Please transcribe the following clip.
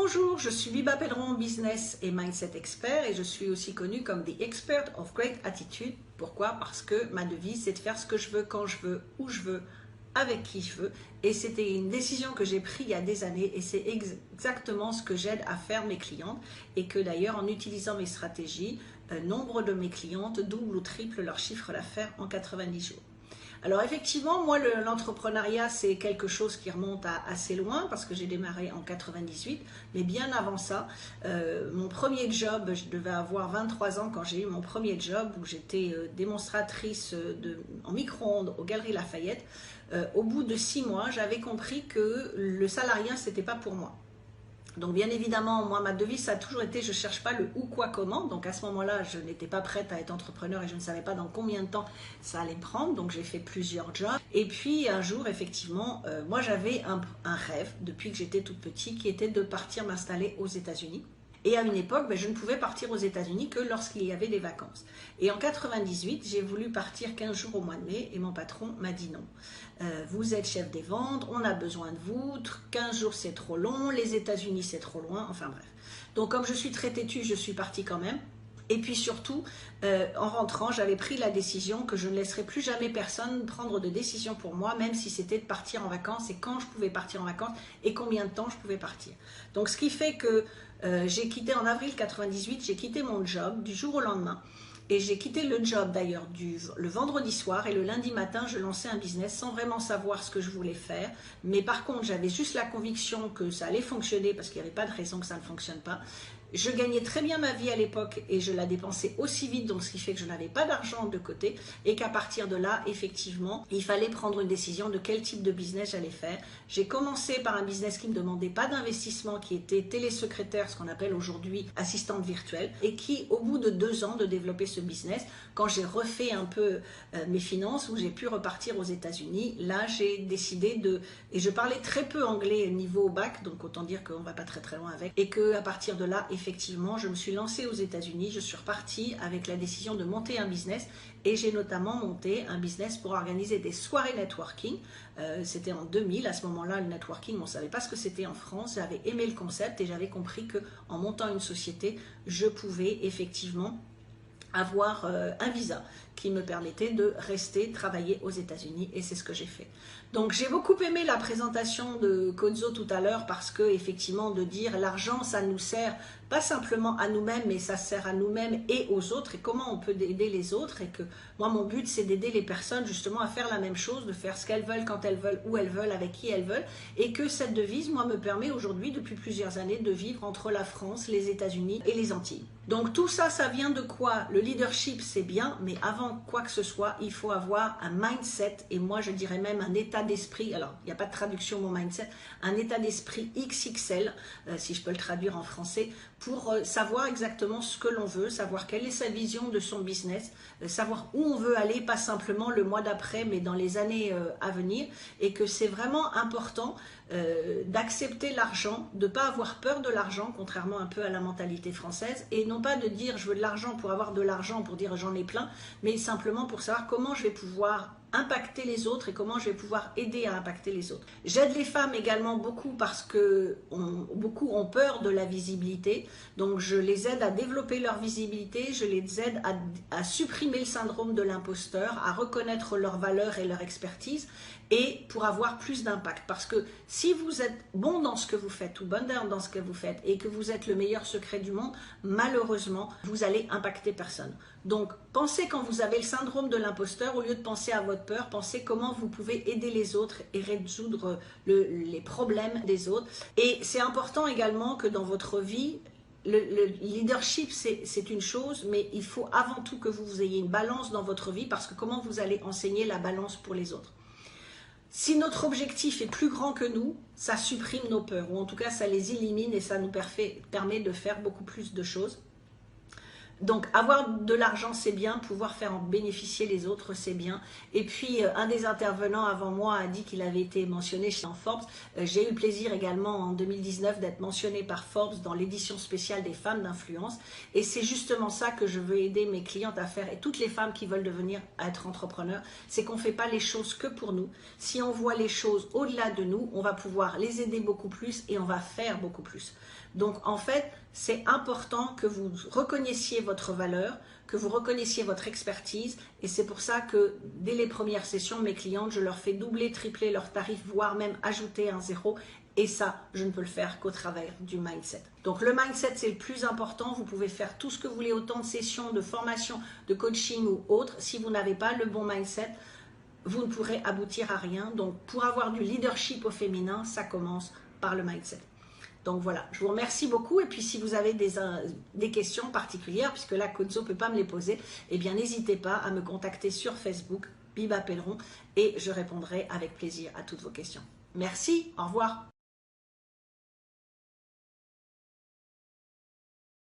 Bonjour, je suis Biba Pedron, business et mindset expert et je suis aussi connue comme The Expert of Great Attitude. Pourquoi? Parce que ma devise c'est de faire ce que je veux, quand je veux, où je veux, avec qui je veux. Et c'était une décision que j'ai prise il y a des années et c'est exactement ce que j'aide à faire mes clientes. Et que d'ailleurs en utilisant mes stratégies, nombre de mes clientes doublent ou triplent leur chiffre d'affaires en 90 jours. Alors effectivement, moi l'entrepreneuriat c'est quelque chose qui remonte à assez loin parce que j'ai démarré en 98, mais bien avant ça, mon premier job, je devais avoir 23 ans quand j'ai eu mon premier job où j'étais démonstratrice en micro-ondes aux Galeries Lafayette. Au bout de 6 mois, j'avais compris que le salariat c'était pas pour moi. Donc bien évidemment, moi ma devise ça a toujours été je ne cherche pas le où, quoi, comment. Donc à ce moment-là, je n'étais pas prête à être entrepreneur et je ne savais pas dans combien de temps ça allait me prendre. Donc j'ai fait plusieurs jobs. Et puis un jour, effectivement, moi j'avais un rêve depuis que j'étais toute petite qui était de partir m'installer aux États-Unis. Et à une époque, je ne pouvais partir aux États-Unis que lorsqu'il y avait des vacances. Et en 98, j'ai voulu partir 15 jours au mois de mai et mon patron m'a dit non. Vous êtes chef des ventes, on a besoin de vous, 15 jours c'est trop long, les États-Unis c'est trop loin, enfin bref. Donc comme je suis très têtue, je suis partie quand même. Et puis surtout, en rentrant, j'avais pris la décision que je ne laisserai plus jamais personne prendre de décision pour moi, même si c'était de partir en vacances et quand je pouvais partir en vacances et combien de temps je pouvais partir. Donc ce qui fait que j'ai quitté en avril 98, j'ai quitté mon job du jour au lendemain. Et j'ai quitté le job d'ailleurs le vendredi soir et le lundi matin, je lançais un business sans vraiment savoir ce que je voulais faire. Mais par contre, j'avais juste la conviction que ça allait fonctionner parce qu'il n'y avait pas de raison que ça ne fonctionne pas. Je gagnais très bien ma vie à l'époque et je la dépensais aussi vite, donc ce qui fait que je n'avais pas d'argent de côté et qu'à partir de là, effectivement, il fallait prendre une décision de quel type de business j'allais faire. J'ai commencé par un business qui ne me demandait pas d'investissement, qui était télésecrétaire, ce qu'on appelle aujourd'hui assistante virtuelle, et qui, au bout de 2 ans de développer ce business, quand j'ai refait un peu mes finances, où j'ai pu repartir aux États-Unis, là j'ai décidé et je parlais très peu anglais niveau bac, donc autant dire qu'on ne va pas très très loin avec, et qu'à partir de là, effectivement, je me suis lancée aux États-Unis, je suis repartie avec la décision de monter un business et j'ai notamment monté un business pour organiser des soirées networking. C'était en 2000, à ce moment-là, le networking, on ne savait pas ce que c'était en France. J'avais aimé le concept et j'avais compris qu'en montant une société, je pouvais effectivement avoir un visa qui me permettait de rester travailler aux États-Unis et c'est ce que j'ai fait. Donc j'ai beaucoup aimé la présentation de Kozo tout à l'heure parce que effectivement de dire l'argent ça nous sert pas simplement à nous-mêmes mais ça sert à nous-mêmes et aux autres et comment on peut aider les autres et que moi mon but c'est d'aider les personnes justement à faire la même chose, de faire ce qu'elles veulent, quand elles veulent, où elles veulent, avec qui elles veulent et que cette devise moi me permet aujourd'hui depuis plusieurs années de vivre entre la France, les États-Unis et les Antilles. Donc tout ça, ça vient de quoi? Le leadership c'est bien mais avant quoi que ce soit, il faut avoir un mindset et moi je dirais même un état d'esprit, alors il n'y a pas de traduction mon mindset, un état d'esprit XXL, si je peux le traduire en français, pour savoir exactement ce que l'on veut, savoir quelle est sa vision de son business, savoir où on veut aller, pas simplement le mois d'après, mais dans les années à venir, et que c'est vraiment important d'accepter l'argent, de ne pas avoir peur de l'argent, contrairement un peu à la mentalité française, et non pas de dire je veux de l'argent pour avoir de l'argent, pour dire j'en ai plein, mais simplement pour savoir comment je vais pouvoir impacter les autres et comment je vais pouvoir aider à impacter les autres. J'aide les femmes également beaucoup parce que beaucoup ont peur de la visibilité, donc je les aide à développer leur visibilité, je les aide à supprimer le syndrome de l'imposteur, à reconnaître leur valeur et leur expertise et pour avoir plus d'impact. Parce que si vous êtes bon dans ce que vous faites ou bonne dans ce que vous faites et que vous êtes le meilleur secret du monde, malheureusement, vous allez impacter personne. Donc, pensez quand vous avez le syndrome de l'imposteur, au lieu de penser à votre peur, pensez comment vous pouvez aider les autres et résoudre les problèmes des autres. Et c'est important également que dans votre vie, le leadership, c'est une chose, mais il faut avant tout que vous ayez une balance dans votre vie parce que comment vous allez enseigner la balance pour les autres? Si notre objectif est plus grand que nous, ça supprime nos peurs, ou en tout cas ça les élimine et ça nous permet de faire beaucoup plus de choses. Donc, avoir de l'argent, c'est bien. Pouvoir faire en bénéficier les autres, c'est bien. Et puis, un des intervenants avant moi a dit qu'il avait été mentionné chez Forbes. J'ai eu le plaisir également en 2019 d'être mentionné par Forbes dans l'édition spéciale des femmes d'influence. Et c'est justement ça que je veux aider mes clientes à faire et toutes les femmes qui veulent devenir être entrepreneurs. C'est qu'on ne fait pas les choses que pour nous. Si on voit les choses au-delà de nous, on va pouvoir les aider beaucoup plus et on va faire beaucoup plus. Donc, en fait, c'est important que vous reconnaissiez votre valeur, que vous reconnaissiez votre expertise. Et c'est pour ça que dès les premières sessions, mes clientes, je leur fais doubler, tripler leurs tarifs, voire même ajouter un zéro. Et ça, je ne peux le faire qu'au travers du mindset. Donc le mindset, c'est le plus important. Vous pouvez faire tout ce que vous voulez, autant de sessions, de formation, de coaching ou autre. Si vous n'avez pas le bon mindset, vous ne pourrez aboutir à rien. Donc pour avoir du leadership au féminin, ça commence par le mindset. Donc voilà, je vous remercie beaucoup. Et puis si vous avez des questions particulières, puisque là, Kozo ne peut pas me les poser, eh bien n'hésitez pas à me contacter sur Facebook, Biba Pelleron, et je répondrai avec plaisir à toutes vos questions. Merci, au revoir.